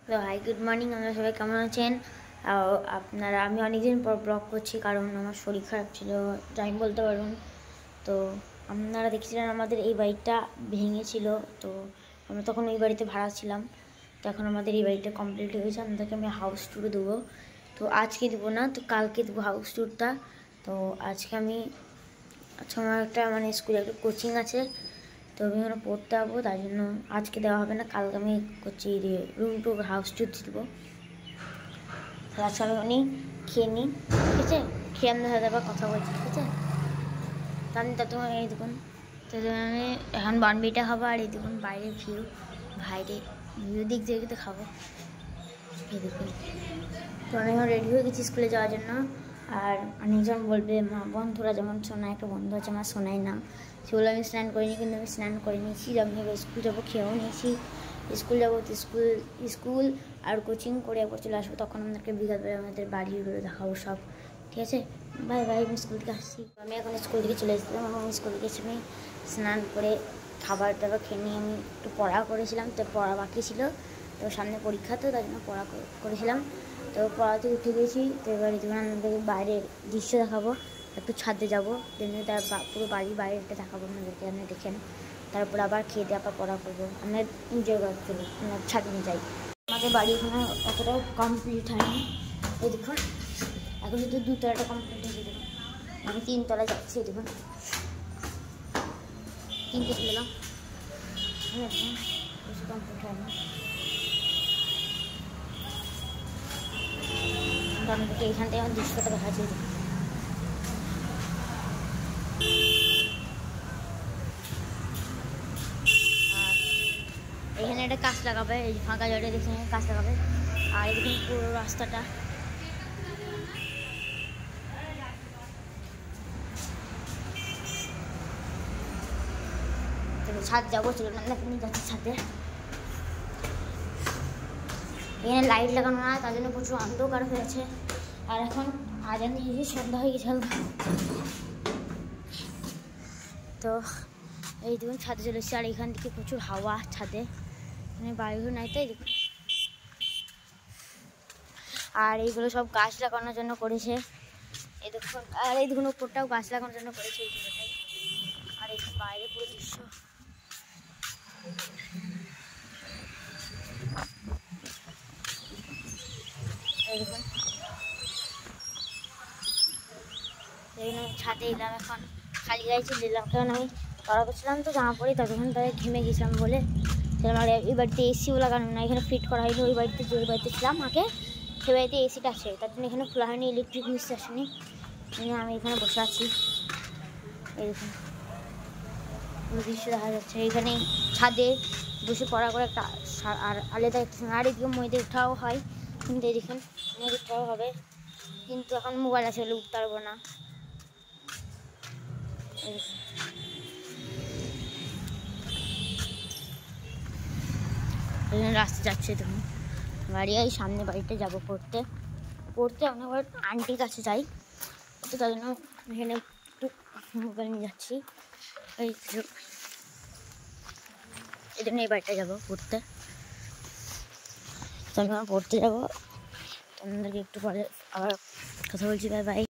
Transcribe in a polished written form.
তো hi good morning, আমরা সবাই কেমন আছেন? আপনারা আমি অনেকদিন পর ব্লগ করছি কারণ আমার শরীর খারাপ ছিল, যাই বলতে পারুন। তো আপনারা দেখছিলেন আমাদের এই বাড়িটা ভেঙেছিল, তো আমরা তখন ওই বাড়িতে ভাড়া ছিলাম। তো এখন আমাদের এই বাড়িটা কমপ্লিট হয়েছে, আপনাদেরকে আমি হাউস ট্যুরে দেবো। তো আজকে দেবো না, তো কালকে দেবো হাউস ট্যুরটা। তো আজকে আমি আমার একটা স্কুলে একটা কোচিং আছে, তো আমি ওখানে পড়তে যাবো, তাই জন্য আজকে দেওয়া হবে না, কালকে আমি করছি রুম টুর হাউস ট্যুর দিব। আজকে আমি উনি খেয়ে নিই, ঠিক আছে? খেয়ে আপনার সাথে আবার কথা বলছি, ঠিক আছে? তো আমি তোমার এই দেখুন, তো আমি এখন বানবিটা খাবো, আর এই দেখুন বাইরের ভিউ, ভিউ দিক দিয়ে খাবো, এই দেখুন। তো আমি এখন রেডি হয়ে গেছি স্কুলে যাওয়ার জন্য। আর অনেকজন বলবে মা বন্ধুরা, যেমন সোনা একটা বন্ধু আছে আমার সোনাই নাম, সেগুলো আমি স্নান করিনি, কিন্তু আমি স্নান করে নিয়েছি। আমি স্কুল যাবো, খেয়েও নিয়েছি। স্কুল যাবো, তো স্কুল আর কোচিং করে একবার চলে আসবো, তখন আমাদেরকে বিকালবেলা আমাদের বাড়িগুলো দেখাবো সব, ঠিক আছে? বাই বাই, আমি স্কুল থেকে আসছি। আমি এখন স্কুল থেকে চলে এসেছিলাম, এবং স্কুল থেকে এসে আমি স্নান করে খাবার টাবার খেয়ে নিয়ে আমি একটু পড়া করেছিলাম, তো পড়া বাকি ছিল, তো সামনে পরীক্ষা, তো তাই জন্য পড়া করেছিলাম। তো পড়াতে উঠে গেছি, তো এবার আমাদেরকে বাইরের দৃশ্য দেখাবো, একটু ছাদে যাবো, তার পুরো বাড়ির বাইরেটা দেখাবো আপনাদেরকে, আপনি দেখেন। তারপর আবার খেয়ে দিয়ে আবার পড়া করবো, আমরা এনজয় করার জন্য আমরা ছাদে নিয়ে যাই। আমাদের বাড়ি এখানে অতটাও কমপ্লিট হয়নি, এই দেখুন এখন যদি 2তলাটা কমপ্লিট হয়ে দেখুন, আমি 3তলা যাচ্ছি, দেখুন 3টে গেলাম, দেখুন বেশি কমপ্লিট হয়নি। আমাদেরকে এখান থেকে আমার দৃশ্যটা দেখা যায়, আর এখানে একটা গাছ লাগাবে, এই ফাঁকা জায়গাটা দেখছেন গাছ লাগাবে, আর এদিকে পুরো রাস্তাটা ছাদ যাবো, চলুন নিয়ে যাচ্ছি ছাদে। এখানে লাইট লাগানো না, তার জন্য প্রচুর অন্ধকার হয়েছে, আর এখন আজান দিয়ে সন্ধ্যা হয়ে গেছে। তো এই দেখুন ছাদে চলে এসেছে, আর এখান থেকে প্রচুর হাওয়া ছাদে, মানে বাড়িঘর নাই, তাই দেখুন। আর এইগুলো সব গাছ লাগানোর জন্য করেছে, এই দেখুন, আর এই দেখুন উপরটাও গাছ লাগানোর জন্য করেছে এই জায়গাটাই। আর এই বাইরে পুরো দৃশ্য, এই দেখুন। এই জন্য ছাদে এলাম, এখন খালি গায়ে চলে এলাম, কারণ আমি পড়া করছিলাম তো জামা পড়ি, ততক্ষণ তাদের ঘেমে গেছিলাম বলে। আমার এই বাড়িতে এসিও লাগানো না, এখানে ফিট করা হয়নি। ওই বাড়িতে যে বাড়িতে ছিলাম আগে, সে বাড়িতে এসিটা আছে, তার জন্য এখানে খোলা হয়নি, ইলেকট্রিক মিস্ত্রি আসেনি, আমি এখানে বসে আছি। এই দেখুন পুরো দৃশ্য দেখা যাচ্ছে, এখানে ছাদে বসে পড়া করে একটা আর আলাদা একটা, আর এদিকে মইতে উঠাও হয়, কিন্তু এই দেখুন মই উঠাও হবে, কিন্তু এখন মোবাইল আছে বলে উঠতে পারবো না। রাস্তা যাচ্ছে, দেখুন বাড়ি, এই সামনে বাড়িতে যাবো পড়তে অনেকবার আন্টির কাছে যাই, তো তার জন্য এখানে একটু মোবাইল নিয়ে যাচ্ছি। এই জন্য এই বাড়িটা যাবো পড়তে, তো আমি পড়তে যাবো, তোমাদেরকে একটু পরে আবার কথা বলছি, বাই বাই।